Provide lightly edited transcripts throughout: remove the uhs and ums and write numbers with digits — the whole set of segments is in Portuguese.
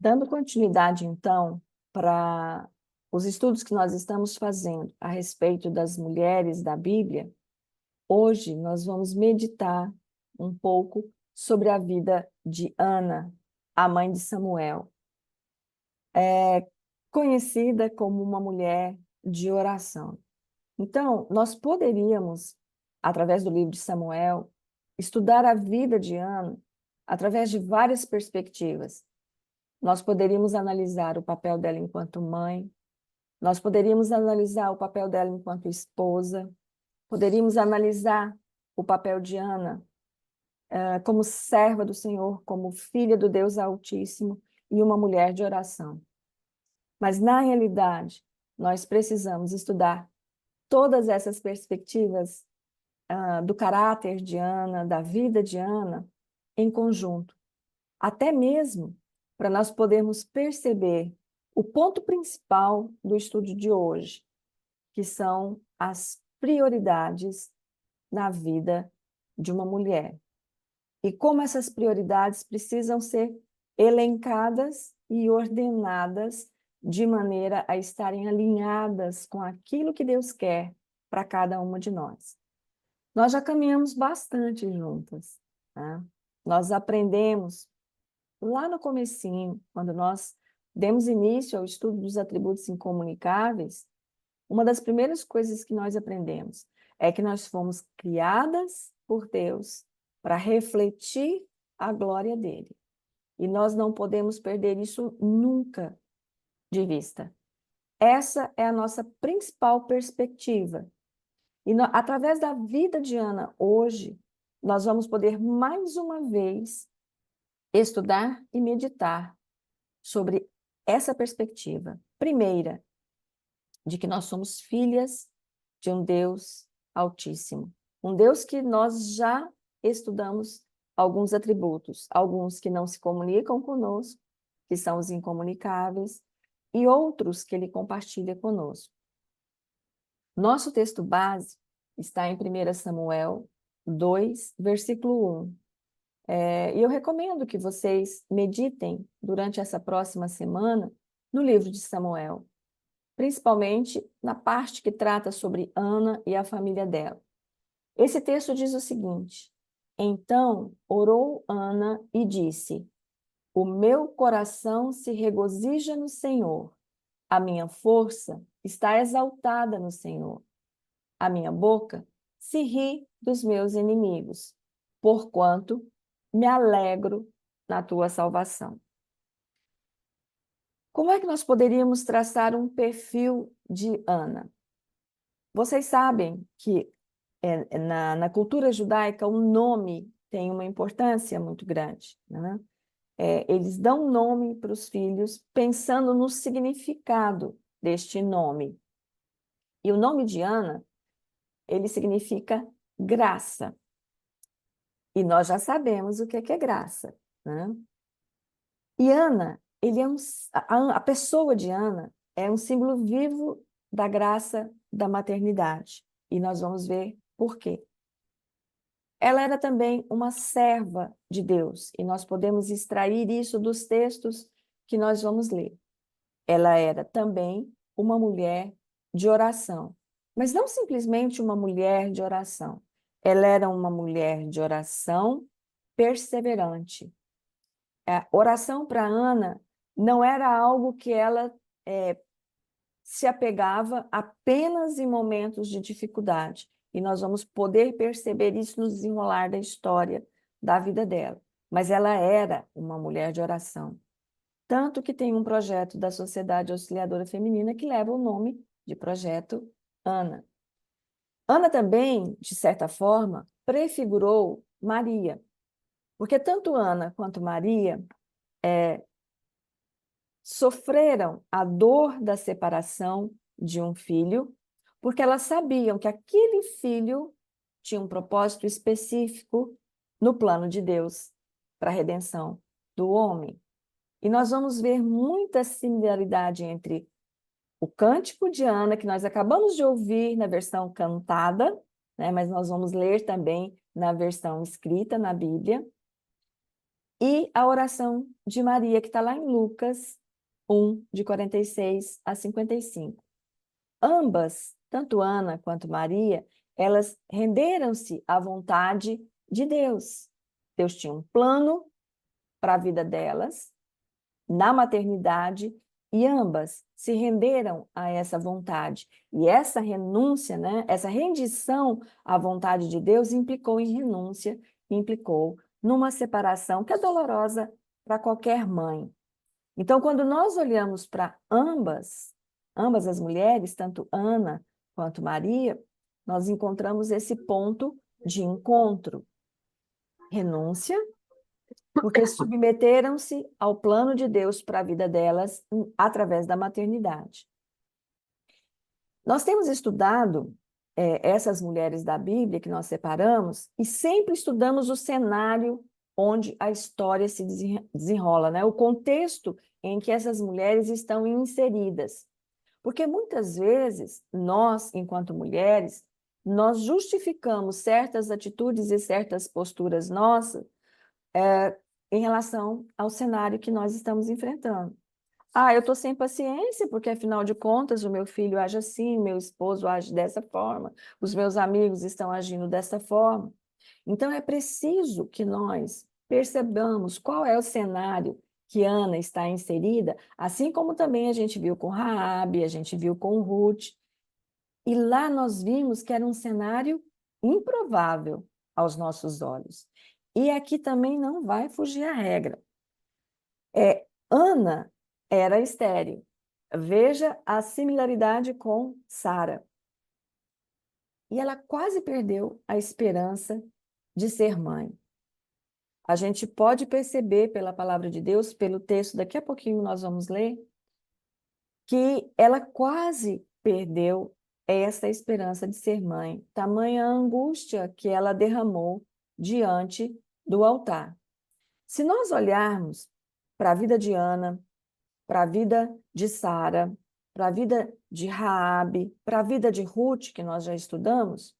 Dando continuidade, então, para os estudos que nós estamos fazendo a respeito das mulheres da Bíblia, hoje nós vamos meditar um pouco sobre a vida de Ana, a mãe de Samuel, conhecida como uma mulher de oração. Então, nós poderíamos, através do livro de Samuel, estudar a vida de Ana através de várias perspectivas. Nós poderíamos analisar o papel dela enquanto mãe, nós poderíamos analisar o papel dela enquanto esposa, poderíamos analisar o papel de Ana como serva do Senhor, como filha do Deus Altíssimo e uma mulher de oração. Mas, na realidade, nós precisamos estudar todas essas perspectivas do caráter de Ana, da vida de Ana, em conjunto. Até mesmo para nós podermos perceber o ponto principal do estudo de hoje, que são as prioridades na vida de uma mulher. E como essas prioridades precisam ser elencadas e ordenadas de maneira a estarem alinhadas com aquilo que Deus quer para cada uma de nós. Nós já caminhamos bastante juntas, né? Nós aprendemos lá no comecinho, quando nós demos início ao estudo dos atributos incomunicáveis, uma das primeiras coisas que nós aprendemos é que nós fomos criadas por Deus para refletir a glória dele. E nós não podemos perder isso nunca de vista. Essa é a nossa principal perspectiva. E através da vida de Ana hoje, nós vamos poder mais uma vez estudar e meditar sobre essa perspectiva. Primeira, de que nós somos filhas de um Deus Altíssimo. Um Deus que nós já estudamos alguns atributos, alguns que não se comunicam conosco, que são os incomunicáveis, e outros que ele compartilha conosco. Nosso texto base está em 1 Samuel 2, versículo 1. E eu recomendo que vocês meditem durante essa próxima semana no livro de Samuel, principalmente na parte que trata sobre Ana e a família dela. Esse texto diz o seguinte: então orou Ana e disse: o meu coração se regozija no Senhor, a minha força está exaltada no Senhor. A minha boca se ri dos meus inimigos, porquanto me alegro na tua salvação. Como é que nós poderíamos traçar um perfil de Ana? Vocês sabem que na cultura judaica o nome tem uma importância muito grande, né? Eles dão nome para os filhos pensando no significado deste nome. E o nome de Ana, ele significa graça. E nós já sabemos o que é graça, né? E Ana, a pessoa de Ana é um símbolo vivo da graça da maternidade. E nós vamos ver por quê. Ela era também uma serva de Deus, e nós podemos extrair isso dos textos que nós vamos ler. Ela era também uma mulher de oração, mas não simplesmente uma mulher de oração. Ela era uma mulher de oração perseverante. A oração para Ana não era algo que ela se apegava apenas em momentos de dificuldade. E nós vamos poder perceber isso no desenrolar da história da vida dela. Mas ela era uma mulher de oração. Tanto que tem um projeto da Sociedade Auxiliadora Feminina que leva o nome de Projeto Ana. Ana também, de certa forma, prefigurou Maria. Porque tanto Ana quanto Maria sofreram a dor da separação de um filho, porque elas sabiam que aquele filho tinha um propósito específico no plano de Deus para a redenção do homem. E nós vamos ver muita similaridade entre o Cântico de Ana, que nós acabamos de ouvir na versão cantada, né, mas nós vamos ler também na versão escrita na Bíblia, e a oração de Maria, que está lá em Lucas 1, de 46 a 55. Ambas, tanto Ana quanto Maria, elas renderam-se à vontade de Deus. Deus tinha um plano para a vida delas, na maternidade, e ambas se renderam a essa vontade. E essa renúncia, né, essa rendição à vontade de Deus implicou em renúncia, implicou numa separação que é dolorosa para qualquer mãe. Então, quando nós olhamos para ambas as mulheres, tanto Ana quanto Maria, nós encontramos esse ponto de encontro. Renúncia, porque submeteram-se ao plano de Deus para a vida delas através da maternidade. Nós temos estudado essas mulheres da Bíblia que nós separamos e sempre estudamos o cenário onde a história se desenrola, né? O contexto em que essas mulheres estão inseridas. Porque muitas vezes nós, enquanto mulheres, nós justificamos certas atitudes e certas posturas nossas em relação ao cenário que nós estamos enfrentando. Ah, eu estou sem paciência, porque afinal de contas o meu filho age assim, meu esposo age dessa forma, os meus amigos estão agindo dessa forma. Então é preciso que nós percebamos qual é o cenário que Ana está inserida, assim como também a gente viu com Raabe, a gente viu com Ruth. E lá nós vimos que era um cenário improvável aos nossos olhos. E aqui também não vai fugir a regra. Ana era estéril. Veja a similaridade com Sara. E ela quase perdeu a esperança de ser mãe. A gente pode perceber pela palavra de Deus, pelo texto, daqui a pouquinho nós vamos ler, que ela quase perdeu essa esperança de ser mãe, tamanha angústia que ela derramou diante do altar. Se nós olharmos para a vida de Ana, para a vida de Sara, para a vida de Raabe, para a vida de Ruth, que nós já estudamos,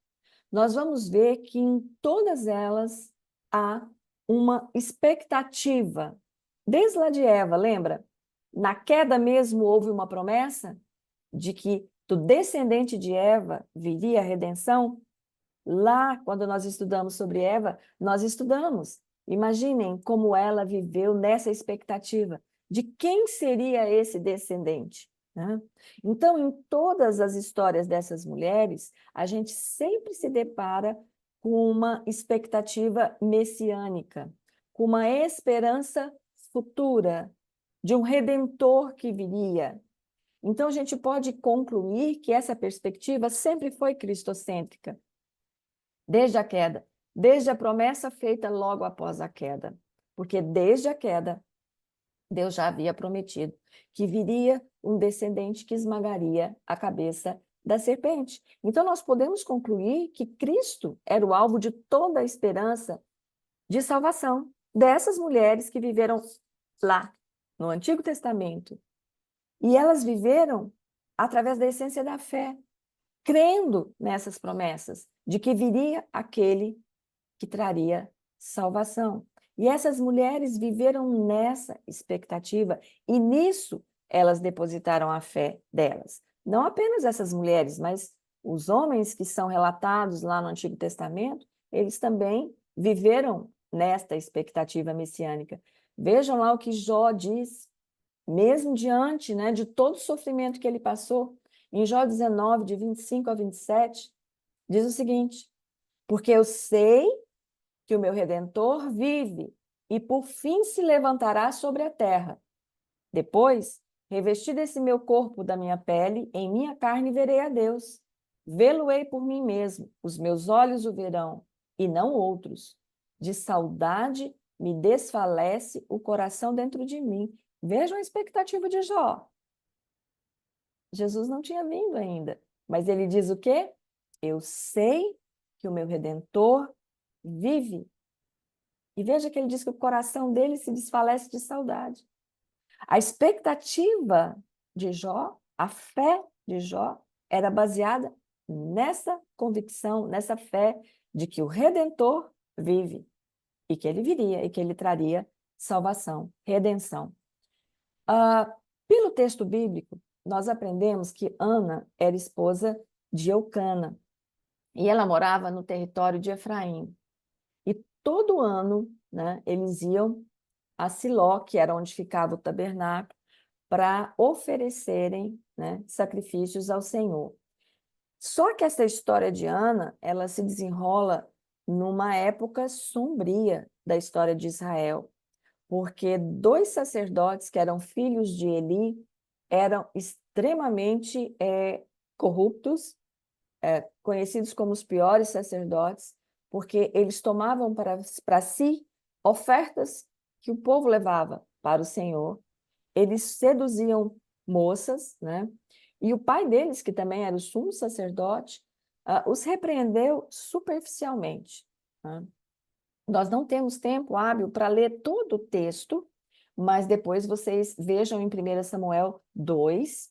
nós vamos ver que em todas elas há uma expectativa. Desde lá de Eva, lembra? Na queda mesmo houve uma promessa de que do descendente de Eva viria a redenção. Lá, quando nós estudamos sobre Eva, nós estudamos. Imaginem como ela viveu nessa expectativa de quem seria esse descendente, né? Então, em todas as histórias dessas mulheres, a gente sempre se depara com uma expectativa messiânica, com uma esperança futura de um redentor que viria. Então, a gente pode concluir que essa perspectiva sempre foi cristocêntrica, desde a queda, desde a promessa feita logo após a queda. Porque desde a queda, Deus já havia prometido que viria um descendente que esmagaria a cabeça da serpente. Então, nós podemos concluir que Cristo era o alvo de toda a esperança de salvação dessas mulheres que viveram lá, no Antigo Testamento. E elas viveram através da essência da fé, crendo nessas promessas de que viria aquele que traria salvação. E essas mulheres viveram nessa expectativa e nisso elas depositaram a fé delas. Não apenas essas mulheres, mas os homens que são relatados lá no Antigo Testamento, eles também viveram nesta expectativa messiânica. Vejam lá o que Jó diz, mesmo diante, né, de todo o sofrimento que ele passou. Em Jó 19, de 25 a 27, diz o seguinte: porque eu sei que o meu Redentor vive e por fim se levantará sobre a terra. Depois, revestido esse meu corpo da minha pele, em minha carne verei a Deus. Vê-lo-ei por mim mesmo, os meus olhos o verão, e não outros. De saudade me desfalece o coração dentro de mim. Vejam a expectativa de Jó. Jesus não tinha vindo ainda, mas ele diz o quê? Eu sei que o meu Redentor vive. E veja que ele diz que o coração dele se desfalece de saudade. A expectativa de Jó, a fé de Jó, era baseada nessa convicção, nessa fé de que o Redentor vive e que ele viria e que ele traria salvação, redenção. Pelo texto bíblico, nós aprendemos que Ana era esposa de Eucana e ela morava no território de Efraim. E todo ano, né, eles iam a Siló, que era onde ficava o tabernáculo, para oferecerem, né, sacrifícios ao Senhor. Só que essa história de Ana, ela se desenrola numa época sombria da história de Israel, porque dois sacerdotes que eram filhos de Eli eram extremamente corruptos, conhecidos como os piores sacerdotes, porque eles tomavam para si ofertas que o povo levava para o Senhor. Eles seduziam moças, né? E o pai deles, que também era o sumo sacerdote, os repreendeu superficialmente, né? Nós não temos tempo hábil para ler todo o texto, mas depois vocês vejam em 1 Samuel 2,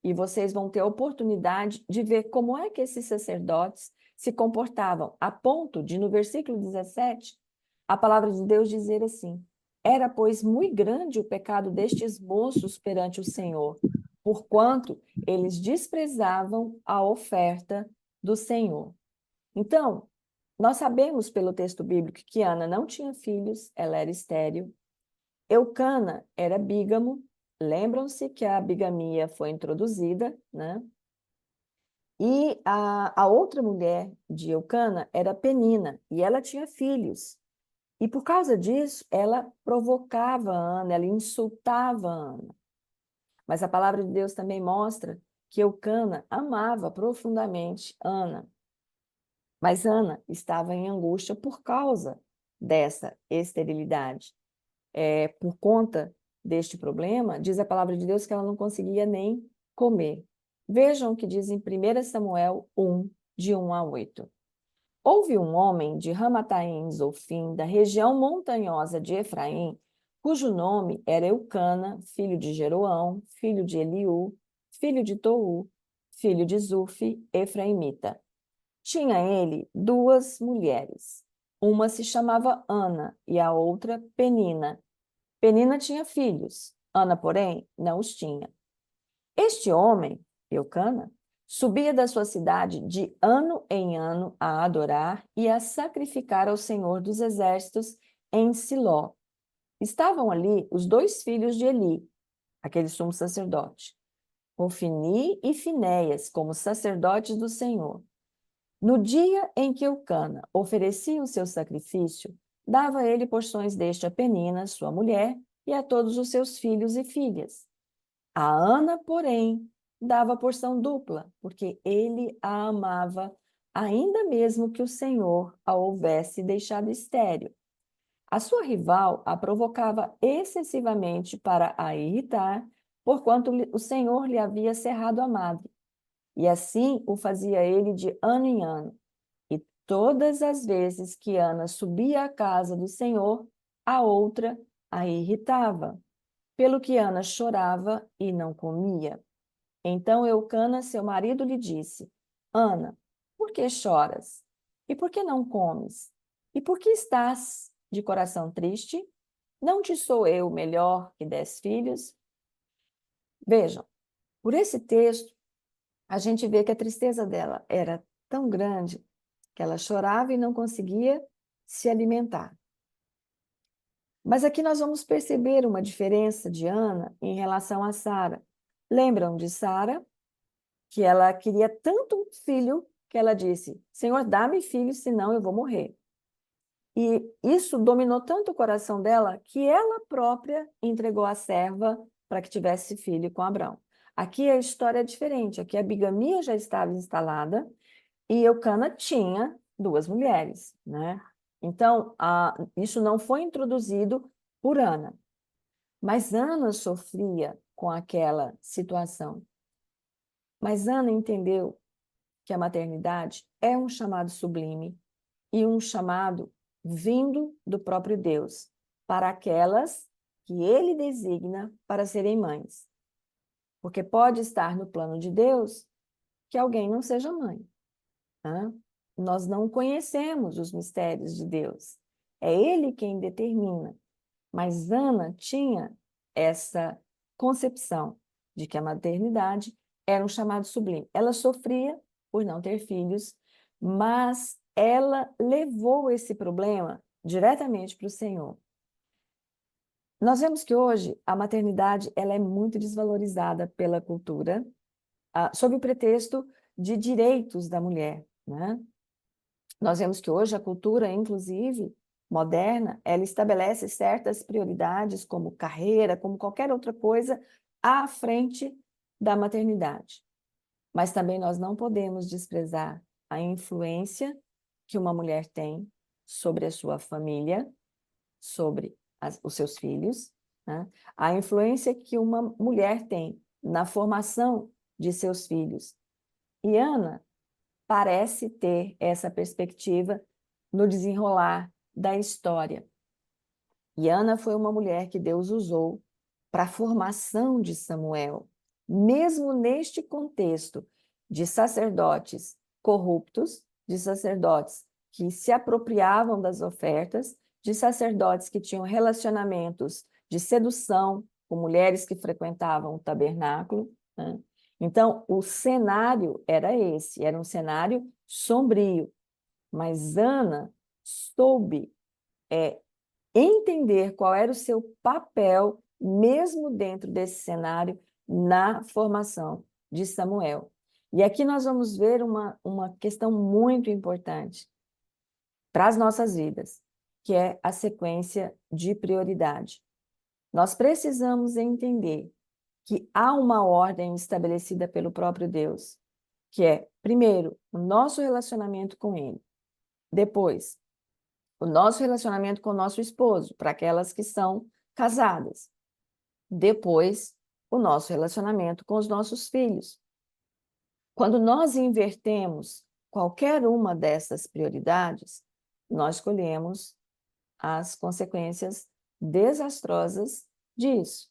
e vocês vão ter a oportunidade de ver como é que esses sacerdotes se comportavam, a ponto de, no versículo 17, a palavra de Deus dizer assim: era, pois, muito grande o pecado destes moços perante o Senhor, porquanto eles desprezavam a oferta do Senhor. Então, nós sabemos pelo texto bíblico que Ana não tinha filhos, ela era estéril. Eucana era bígamo. Lembram-se que a bigamia foi introduzida, né? E a outra mulher de Eucana era Penina, e ela tinha filhos. E por causa disso, ela provocava a Ana, ela insultava a Ana. Mas a palavra de Deus também mostra que Eucana amava profundamente Ana. Mas Ana estava em angústia por causa dessa esterilidade. Por conta deste problema, diz a palavra de Deus que ela não conseguia nem comer. Vejam o que diz em 1 Samuel 1, de 1 a 8. Houve um homem de Ramataim Zofim, da região montanhosa de Efraim, cujo nome era Eucana, filho de Jeroão, filho de Eliú, filho de Tou, filho de Zufi, efraimita. Tinha ele duas mulheres. Uma se chamava Ana e a outra Penina. Penina tinha filhos, Ana, porém, não os tinha. Este homem, Eucana, subia da sua cidade de ano em ano a adorar e a sacrificar ao Senhor dos Exércitos em Siló. Estavam ali os dois filhos de Eli, aquele sumo sacerdote, Ofni e Finéias, como sacerdotes do Senhor. No dia em que Eucana oferecia o seu sacrifício, dava ele porções deste a Penina, sua mulher, e a todos os seus filhos e filhas. A Ana, porém, dava porção dupla, porque ele a amava, ainda mesmo que o Senhor a houvesse deixado estéril. A sua rival a provocava excessivamente para a irritar, porquanto o Senhor lhe havia cerrado a madre. E assim o fazia ele de ano em ano. E todas as vezes que Ana subia à casa do Senhor, a outra a irritava, pelo que Ana chorava e não comia. Então Eucana, seu marido, lhe disse: Ana, por que choras? E por que não comes? E por que estás de coração triste? Não te sou eu melhor que 10 filhos? Vejam, por esse texto, a gente vê que a tristeza dela era tão grande que ela chorava e não conseguia se alimentar. Mas aqui nós vamos perceber uma diferença de Ana em relação a Sara. Lembram de Sara? Que ela queria tanto um filho que ela disse: Senhor, dá-me filho, senão eu vou morrer. E isso dominou tanto o coração dela que ela própria entregou a serva para que tivesse filho com Abrão. Aqui a história é diferente. Aqui a bigamia já estava instalada e Eucana tinha duas mulheres, né? Então, isso não foi introduzido por Ana. Mas Ana sofria com aquela situação. Mas Ana entendeu que a maternidade é um chamado sublime e um chamado vindo do próprio Deus para aquelas que ele designa para serem mães. Porque pode estar no plano de Deus que alguém não seja mãe. Né? Nós não conhecemos os mistérios de Deus. É Ele quem determina. Mas Ana tinha essa concepção de que a maternidade era um chamado sublime. Ela sofria por não ter filhos, mas ela levou esse problema diretamente para o Senhor. Nós vemos que hoje a maternidade ela é muito desvalorizada pela cultura, sob o pretexto de direitos da mulher, né? Nós vemos que hoje a cultura, inclusive moderna, ela estabelece certas prioridades, como carreira, como qualquer outra coisa, à frente da maternidade. Mas também nós não podemos desprezar a influência que uma mulher tem sobre a sua família, sobre os seus filhos, né? A influência que uma mulher tem na formação de seus filhos. E Ana parece ter essa perspectiva no desenrolar da história. E Ana foi uma mulher que Deus usou para a formação de Samuel, mesmo neste contexto de sacerdotes corruptos, de sacerdotes que se apropriavam das ofertas, de sacerdotes que tinham relacionamentos de sedução com mulheres que frequentavam o tabernáculo, né? Então, o cenário era esse, era um cenário sombrio, mas Ana soube entender qual era o seu papel, mesmo dentro desse cenário, na formação de Samuel. E aqui nós vamos ver uma questão muito importante para as nossas vidas, que é a sequência de prioridade. Nós precisamos entender que há uma ordem estabelecida pelo próprio Deus, que é, primeiro, o nosso relacionamento com Ele. Depois, o nosso relacionamento com o nosso esposo, para aquelas que são casadas. Depois, o nosso relacionamento com os nossos filhos. Quando nós invertemos qualquer uma dessas prioridades, nós colhemos as consequências desastrosas disso.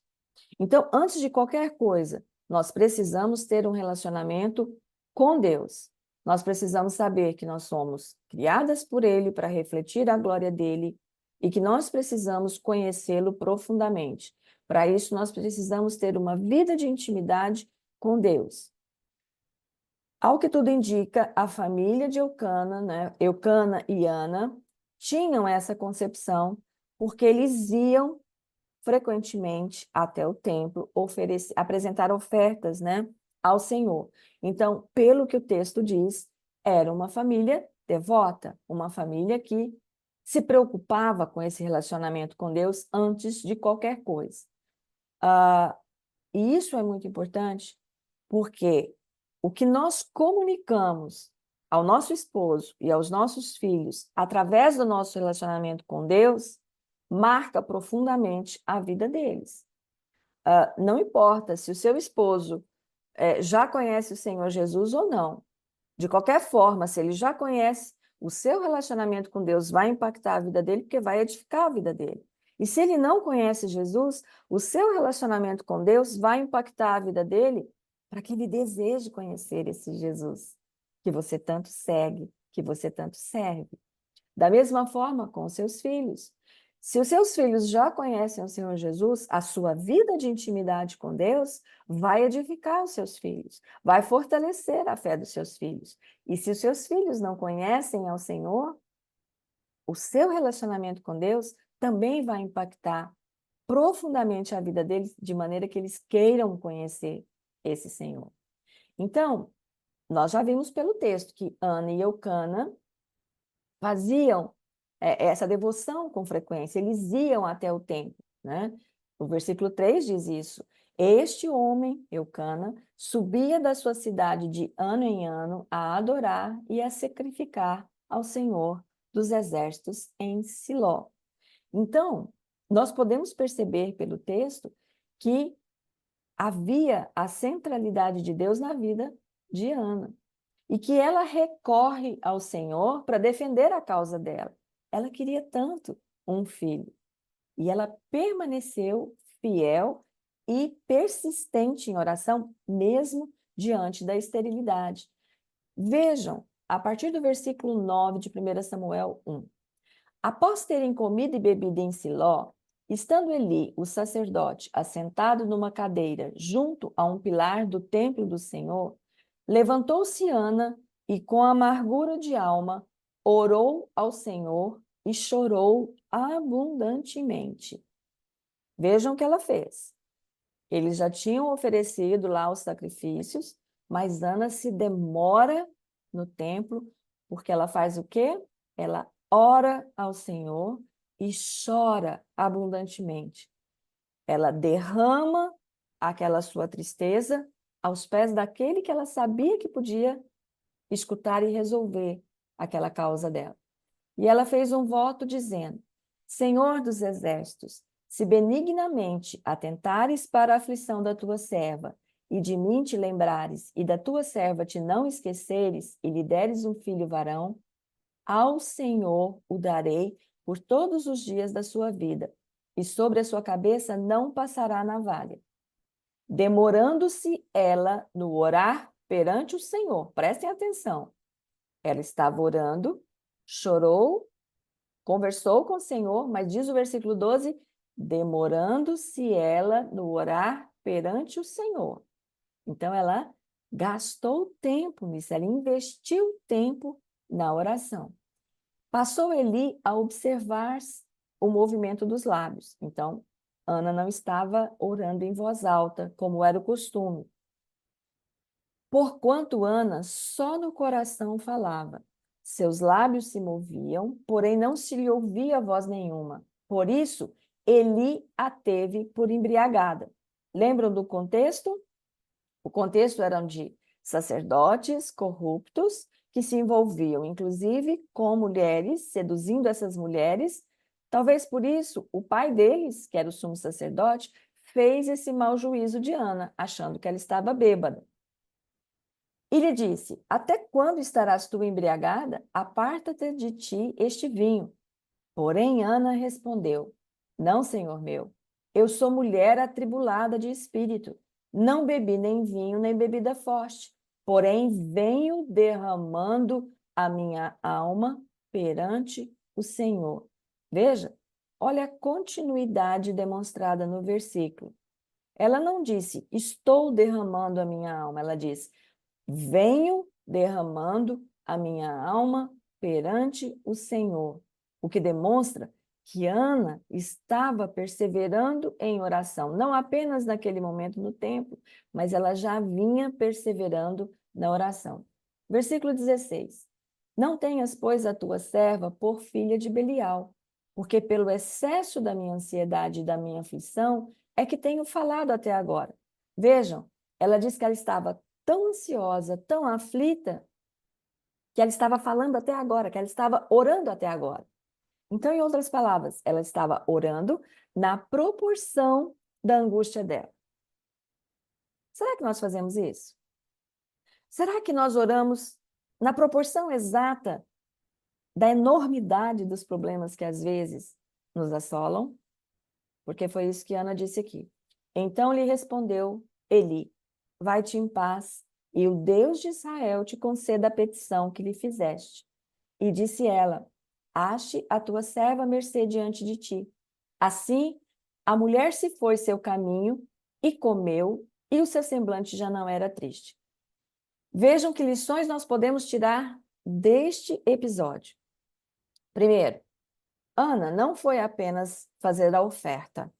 Então, antes de qualquer coisa, nós precisamos ter um relacionamento com Deus. Nós precisamos saber que nós somos criadas por Ele para refletir a glória dele e que nós precisamos conhecê-lo profundamente. Para isso, nós precisamos ter uma vida de intimidade com Deus. Ao que tudo indica, a família de Eucana, né, Eucana e Ana, tinham essa concepção porque eles iam frequentemente até o templo apresentar ofertas, né, ao Senhor. Então, pelo que o texto diz, era uma família devota, uma família que se preocupava com esse relacionamento com Deus antes de qualquer coisa. E isso é muito importante porque o que nós comunicamos ao nosso esposo e aos nossos filhos através do nosso relacionamento com Deus marca profundamente a vida deles. Não importa se o seu esposo já conhece o Senhor Jesus ou não. De qualquer forma, se ele já conhece, o seu relacionamento com Deus vai impactar a vida dele, porque vai edificar a vida dele. E se ele não conhece Jesus, o seu relacionamento com Deus vai impactar a vida dele para que ele deseje conhecer esse Jesus que você tanto segue, que você tanto serve. Da mesma forma com os seus filhos. Se os seus filhos já conhecem o Senhor Jesus, a sua vida de intimidade com Deus vai edificar os seus filhos, vai fortalecer a fé dos seus filhos. E se os seus filhos não conhecem ao Senhor, o seu relacionamento com Deus também vai impactar profundamente a vida deles, de maneira que eles queiram conhecer esse Senhor. Então, nós já vimos pelo texto que Ana e Eucana faziam essa devoção com frequência, eles iam até o templo, né? O versículo 3 diz isso. Este homem, Eucana, subia da sua cidade de ano em ano a adorar e a sacrificar ao Senhor dos exércitos em Siló. Então, nós podemos perceber pelo texto que havia a centralidade de Deus na vida de Ana e que ela recorre ao Senhor para defender a causa dela. Ela queria tanto um filho e ela permaneceu fiel e persistente em oração, mesmo diante da esterilidade. Vejam, a partir do versículo 9 de 1 Samuel 1. Após terem comido e bebido em Siló, Estando Eli, o sacerdote, assentado numa cadeira junto a um pilar do templo do Senhor, levantou-se Ana e, com amargura de alma, orou ao Senhor e chorou abundantemente. Vejam o que ela fez. Eles já tinham oferecido lá os sacrifícios, mas Ana se demora no templo, porque ela faz o quê? Ela ora ao Senhor e chora abundantemente. Ela derrama aquela sua tristeza aos pés daquele que ela sabia que podia escutar e resolver aquela causa dela. E ela fez um voto dizendo: Senhor dos exércitos, se benignamente atentares para a aflição da tua serva, e de mim te lembrares, e da tua serva te não esqueceres, e lhe deres um filho varão, ao Senhor o darei por todos os dias da sua vida, e sobre a sua cabeça não passará navalha. Demorando-se ela no orar perante o Senhor, prestem atenção, ela estava orando, chorou, conversou com o Senhor, mas diz o versículo 12, demorando-se ela no orar perante o Senhor. Então, ela gastou tempo nisso, ela investiu tempo na oração. Passou Eli a observar o movimento dos lábios. Então, Ana não estava orando em voz alta, como era o costume. Porquanto Ana só no coração falava. Seus lábios se moviam, porém não se lhe ouvia voz nenhuma. Por isso, Eli a teve por embriagada. Lembram do contexto? O contexto era de sacerdotes corruptos que se envolviam, inclusive, com mulheres, seduzindo essas mulheres. Talvez por isso, o pai deles, que era o sumo sacerdote, fez esse mau juízo de Ana, achando que ela estava bêbada. E lhe disse: Até quando estarás tu embriagada? Aparta-te de ti este vinho. Porém, Ana respondeu: Não, senhor meu, eu sou mulher atribulada de espírito. Não bebi nem vinho, nem bebida forte. Porém, venho derramando a minha alma perante o Senhor. Veja, olha a continuidade demonstrada no versículo. Ela não disse, estou derramando a minha alma. Ela disse, venho derramando a minha alma perante o Senhor, o que demonstra que Ana estava perseverando em oração, não apenas naquele momento no templo, mas ela já vinha perseverando na oração. Versículo 16. Não tenhas, pois, a tua serva por filha de Belial, porque pelo excesso da minha ansiedade e da minha aflição é que tenho falado até agora. Vejam, ela diz que ela estava tão ansiosa, tão aflita, que ela estava falando até agora, que ela estava orando até agora. Então, em outras palavras, ela estava orando na proporção da angústia dela. Será que nós fazemos isso? Será que nós oramos na proporção exata da enormidade dos problemas que às vezes nos assolam? Porque foi isso que Ana disse aqui. Então lhe respondeu Eli: vai-te em paz, e o Deus de Israel te conceda a petição que lhe fizeste. E disse ela: ache a tua serva mercê diante de ti. Assim, a mulher se foi seu caminho e comeu, e o seu semblante já não era triste. Vejam que lições nós podemos tirar deste episódio. Primeiro, Ana não foi apenas fazer a oferta.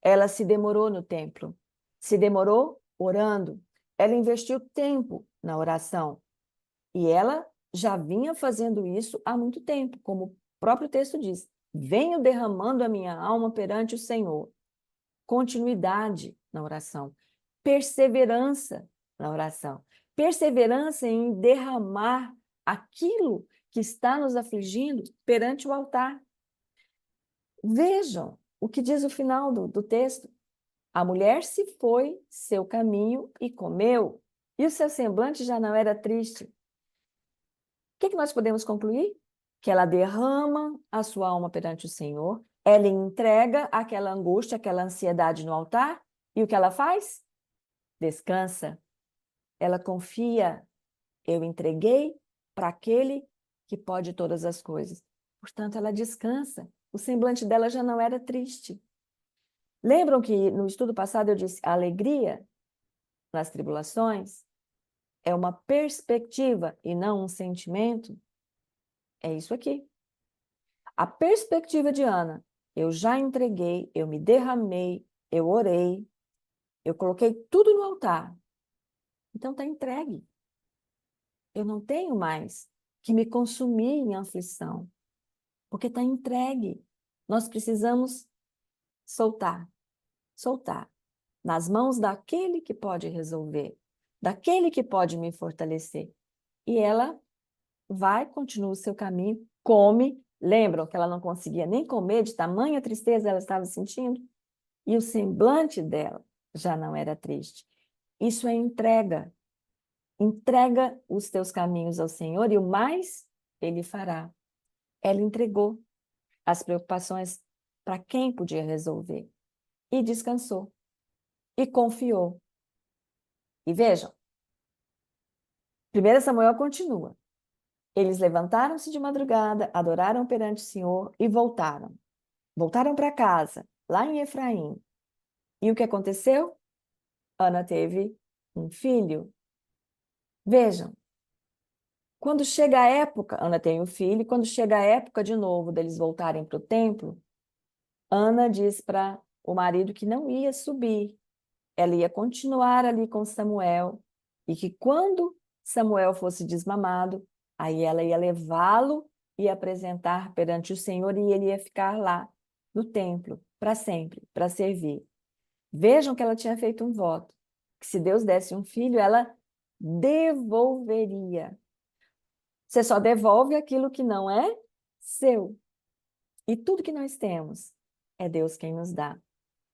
Ela se demorou no templo, se demorou orando, ela investiu tempo na oração. E ela já vinha fazendo isso há muito tempo, como o próprio texto diz. Venho derramando a minha alma perante o Senhor. Continuidade na oração, perseverança na oração, perseverança em derramar aquilo que está nos afligindo perante o altar. Vejam o que diz o final do texto. A mulher se foi seu caminho e comeu, e o seu semblante já não era triste. O que nós podemos concluir? Que ela derrama a sua alma perante o Senhor, ela entrega aquela angústia, aquela ansiedade no altar, e o que ela faz? Descansa. Ela confia. Eu entreguei para aquele que pode todas as coisas. Portanto, ela descansa. O semblante dela já não era triste. Lembram que no estudo passado eu disse a alegria nas tribulações é uma perspectiva e não um sentimento? É isso aqui. A perspectiva de Ana, eu já entreguei, eu me derramei, eu orei, eu coloquei tudo no altar. Então está entregue. Eu não tenho mais que me consumir em aflição, porque está entregue. Nós precisamos soltar, soltar, nas mãos daquele que pode resolver, daquele que pode me fortalecer. E ela vai, continua o seu caminho, come. Lembram que ela não conseguia nem comer, de tamanha tristeza ela estava sentindo? E o semblante dela já não era triste. Isso é entrega. Entrega os teus caminhos ao Senhor e o mais Ele fará. Ela entregou as preocupações para quem podia resolver. E descansou. E confiou. E vejam, 1 Samuel continua. Eles levantaram-se de madrugada, adoraram perante o Senhor e voltaram. Voltaram para casa, lá em Efraim. E o que aconteceu? Ana teve um filho. Vejam, quando chega a época, Ana tem um filho, e quando chega a época de novo deles voltarem para o templo, Ana diz para o marido que não ia subir. Ela ia continuar ali com Samuel, e que quando Samuel fosse desmamado, aí ela ia levá-lo e apresentar perante o Senhor, e ele ia ficar lá no templo para sempre, para servir. Vejam que ela tinha feito um voto, que se Deus desse um filho, ela devolveria. Você só devolve aquilo que não é seu. E tudo que nós temos é Deus quem nos dá.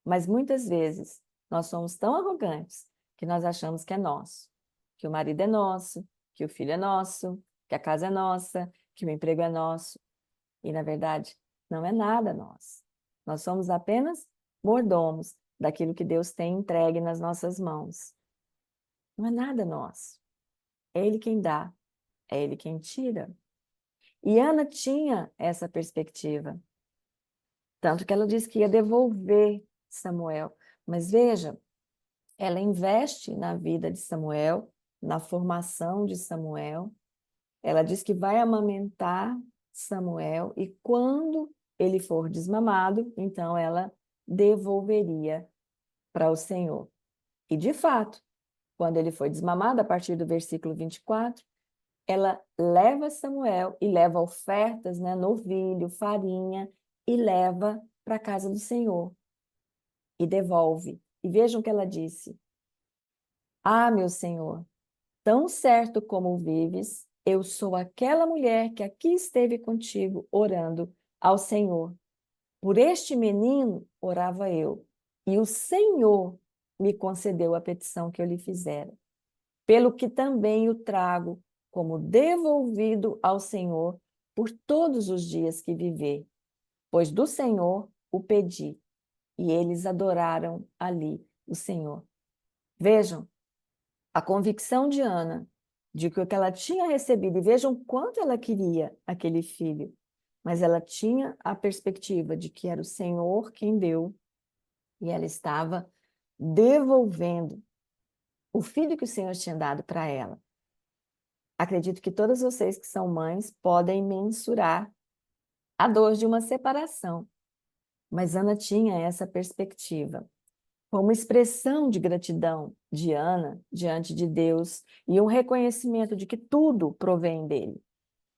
Mas muitas vezes nós somos tão arrogantes que nós achamos que é nosso, que o marido é nosso, que o filho é nosso, que a casa é nossa, que o emprego é nosso. E, na verdade, não é nada nosso. Nós somos apenas mordomos daquilo que Deus tem entregue nas nossas mãos. Não é nada nosso. É Ele quem dá, é Ele quem tira. E Ana tinha essa perspectiva. Tanto que ela disse que ia devolver Samuel. Mas veja, ela investe na vida de Samuel, na formação de Samuel. Ela diz que vai amamentar Samuel e quando ele for desmamado, então ela devolveria para o Senhor. E de fato, quando ele foi desmamado, a partir do versículo 24, ela leva Samuel e leva ofertas, né, novilho, farinha, e leva para a casa do Senhor e devolve. E vejam o que ela disse: Ah, meu Senhor, tão certo como vives, eu sou aquela mulher que aqui esteve contigo orando ao Senhor. Por este menino orava eu, e o Senhor me concedeu a petição que eu lhe fizera, pelo que também o trago como devolvido ao Senhor por todos os dias que viver, pois do Senhor o pedi, e eles adoraram ali o Senhor. Vejam, a convicção de Ana de que o que ela tinha recebido, e vejam quanto ela queria aquele filho, mas ela tinha a perspectiva de que era o Senhor quem deu, e ela estava devolvendo o filho que o Senhor tinha dado para ela. Acredito que todas vocês que são mães podem mensurar a dor de uma separação, mas Ana tinha essa perspectiva. Como expressão de gratidão de Ana diante de Deus e um reconhecimento de que tudo provém dele.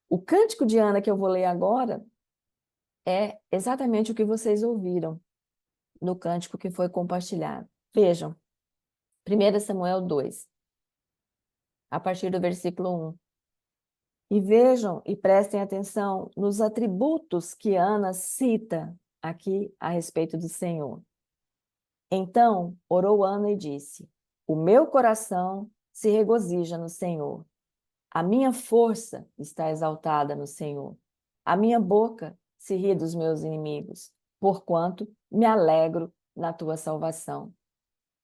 O cântico de Ana que eu vou ler agora é exatamente o que vocês ouviram no cântico que foi compartilhado. Vejam, 1 Samuel 2, a partir do versículo 1. E vejam e prestem atenção nos atributos que Ana cita aqui a respeito do Senhor. Então orou Ana e disse: O meu coração se regozija no Senhor. A minha força está exaltada no Senhor. A minha boca se ri dos meus inimigos, porquanto me alegro na tua salvação.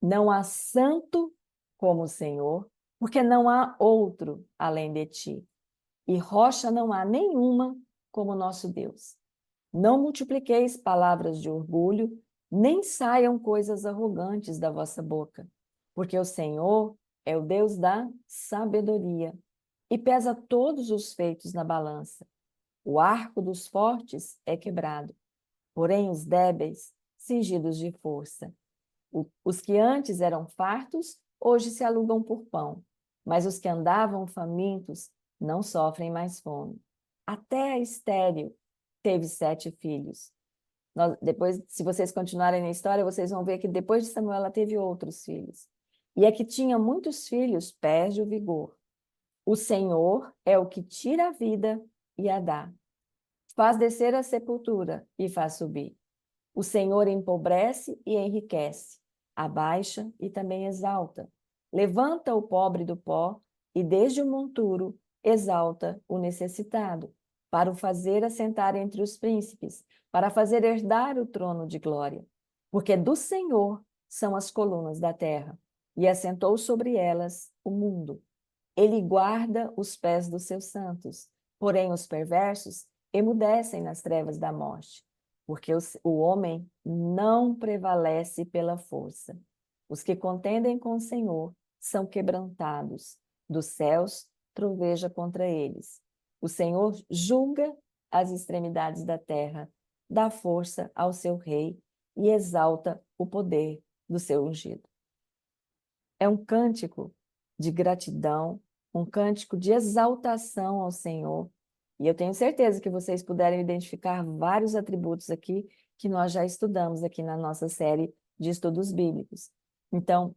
Não há santo como o Senhor, porque não há outro além de ti. E rocha não há nenhuma como nosso Deus. Não multipliqueis palavras de orgulho, nem saiam coisas arrogantes da vossa boca, porque o Senhor é o Deus da sabedoria e pesa todos os feitos na balança. O arco dos fortes é quebrado, porém os débeis, cingidos de força. Os que antes eram fartos, hoje se alugam por pão, mas os que andavam famintos não sofrem mais fome. Até a estéril teve 7 filhos. Depois, se vocês continuarem na história, vocês vão ver que depois de Samuel ela teve outros filhos. E a que tinha muitos filhos perde o vigor. O Senhor é o que tira a vida e a dá. Faz descer a sepultura e faz subir. O Senhor empobrece e enriquece, abaixa e também exalta. Levanta o pobre do pó e desde o monturo exalta o necessitado, para o fazer assentar entre os príncipes, para fazer herdar o trono de glória. Porque do Senhor são as colunas da terra, e assentou sobre elas o mundo. Ele guarda os pés dos seus santos, porém os perversos emudecem nas trevas da morte, porque o homem não prevalece pela força. Os que contendem com o Senhor são quebrantados, dos céus troveja contra eles. O Senhor julga as extremidades da terra, dá força ao seu rei e exalta o poder do seu ungido. É um cântico de gratidão, um cântico de exaltação ao Senhor. E eu tenho certeza que vocês puderam identificar vários atributos aqui que nós já estudamos aqui na nossa série de estudos bíblicos. Então,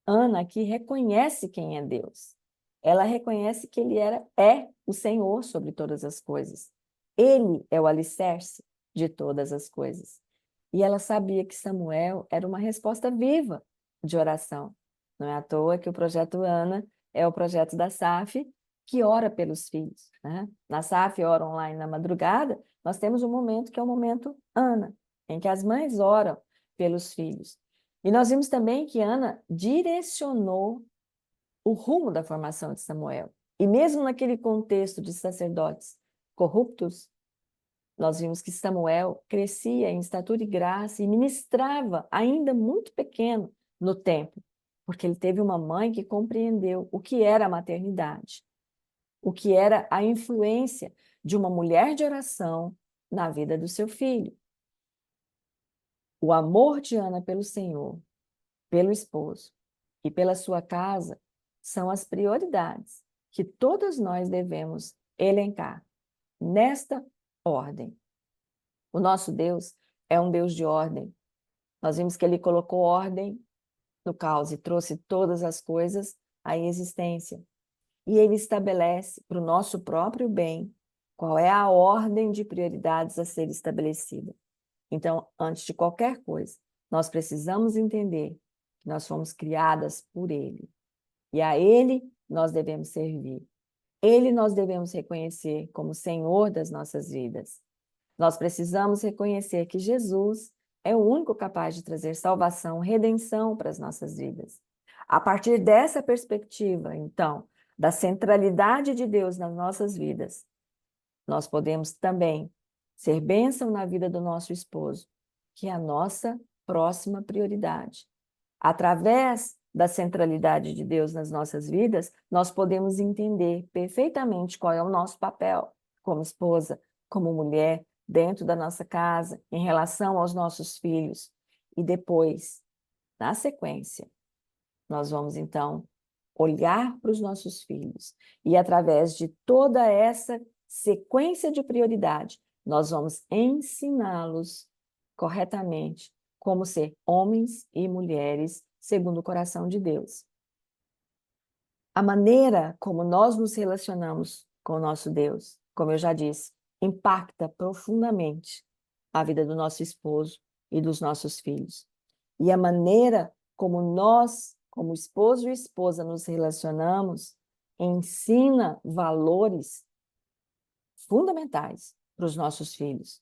Ana aqui reconhece quem é Deus. Ela reconhece que ele é o Senhor sobre todas as coisas. Ele é o alicerce de todas as coisas. E ela sabia que Samuel era uma resposta viva de oração. Não é à toa que o projeto Ana é o projeto da SAF, que ora pelos filhos, né? Na SAF Ora Online na madrugada, nós temos um momento que é o momento Ana, em que as mães oram pelos filhos. E nós vimos também que Ana direcionou o rumo da formação de Samuel. E mesmo naquele contexto de sacerdotes corruptos, nós vimos que Samuel crescia em estatura e graça e ministrava ainda muito pequeno no templo, porque ele teve uma mãe que compreendeu o que era a maternidade, o que era a influência de uma mulher de oração na vida do seu filho. O amor de Ana pelo Senhor, pelo esposo e pela sua casa são as prioridades que todos nós devemos elencar nesta ordem. O nosso Deus é um Deus de ordem. Nós vimos que ele colocou ordem no caos e trouxe todas as coisas à existência. E ele estabelece para o nosso próprio bem qual é a ordem de prioridades a ser estabelecida. Então, antes de qualquer coisa, nós precisamos entender que nós fomos criadas por ele. E a ele nós devemos servir. Ele nós devemos reconhecer como Senhor das nossas vidas. Nós precisamos reconhecer que Jesus é o único capaz de trazer salvação, redenção para as nossas vidas. A partir dessa perspectiva, então, da centralidade de Deus nas nossas vidas, nós podemos também ser bênção na vida do nosso esposo, que é a nossa próxima prioridade. Através da centralidade de Deus nas nossas vidas, nós podemos entender perfeitamente qual é o nosso papel como esposa, como mulher, dentro da nossa casa, em relação aos nossos filhos. E depois, na sequência, nós vamos então olhar para os nossos filhos e através de toda essa sequência de prioridade, nós vamos ensiná-los corretamente como ser homens e mulheres segundo o coração de Deus. A maneira como nós nos relacionamos com o nosso Deus, como eu já disse, impacta profundamente a vida do nosso esposo e dos nossos filhos. E a maneira como nós, como esposo e esposa, nos relacionamos, ensina valores fundamentais para os nossos filhos.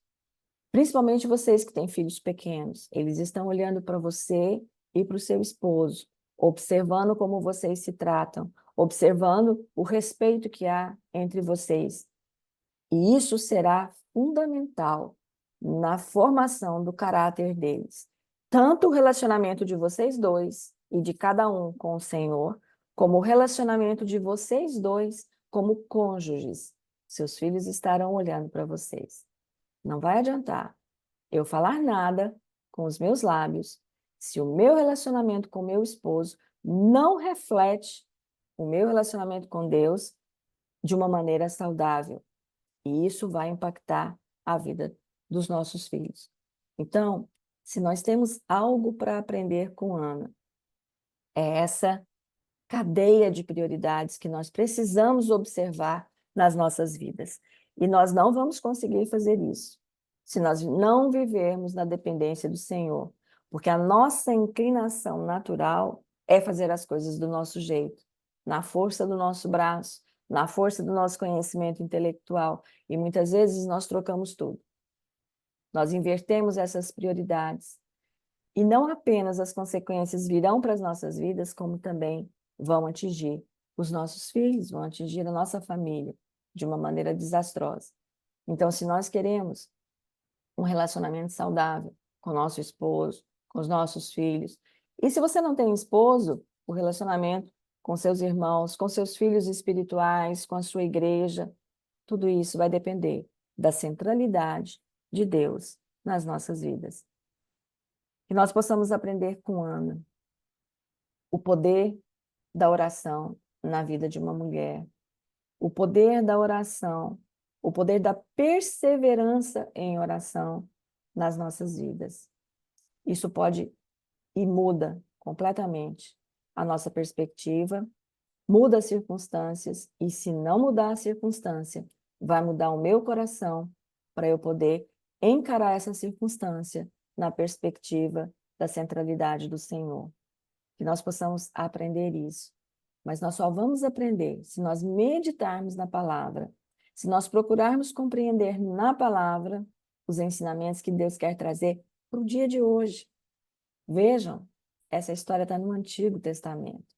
Principalmente vocês que têm filhos pequenos. Eles estão olhando para você e para o seu esposo, observando como vocês se tratam, observando o respeito que há entre vocês. E isso será fundamental na formação do caráter deles. tanto o relacionamento de vocês dois e de cada um com o Senhor, como o relacionamento de vocês dois como cônjuges. Seus filhos estarão olhando para vocês. Não vai adiantar eu falar nada com os meus lábios se o meu relacionamento com meu esposo não reflete o meu relacionamento com Deus de uma maneira saudável. E isso vai impactar a vida dos nossos filhos. Então, se nós temos algo para aprender com Ana, é essa cadeia de prioridades que nós precisamos observar nas nossas vidas. E nós não vamos conseguir fazer isso se nós não vivermos na dependência do Senhor, porque a nossa inclinação natural é fazer as coisas do nosso jeito, na força do nosso braço, na força do nosso conhecimento intelectual, e muitas vezes nós trocamos tudo. Nós invertemos essas prioridades. E não apenas as consequências virão para as nossas vidas, como também vão atingir os nossos filhos, vão atingir a nossa família de uma maneira desastrosa. Então, se nós queremos um relacionamento saudável com o nosso esposo, com os nossos filhos, e se você não tem esposo, o relacionamento com seus irmãos, com seus filhos espirituais, com a sua igreja, tudo isso vai depender da centralidade de Deus nas nossas vidas. Que nós possamos aprender com Ana o poder da oração na vida de uma mulher, o poder da oração, o poder da perseverança em oração nas nossas vidas. Isso pode e muda completamente a nossa perspectiva, muda as circunstâncias, e se não mudar a circunstância, vai mudar o meu coração para eu poder encarar essa circunstância na perspectiva da centralidade do Senhor. Que nós possamos aprender isso. Mas nós só vamos aprender se nós meditarmos na palavra, se nós procurarmos compreender na palavra os ensinamentos que Deus quer trazer para o dia de hoje. Vejam, essa história está no Antigo Testamento,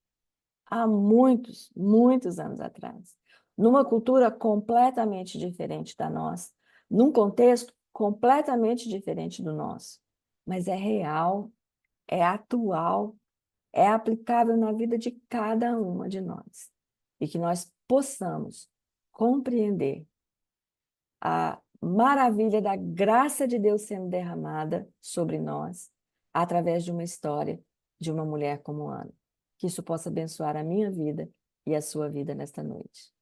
há muitos, muitos anos atrás, numa cultura completamente diferente da nossa, num contexto completamente diferente do nosso, mas é real, é atual, é aplicável na vida de cada uma de nós. E que nós possamos compreender a maravilha da graça de Deus sendo derramada sobre nós através de uma história de uma mulher como Ana. Que isso possa abençoar a minha vida e a sua vida nesta noite.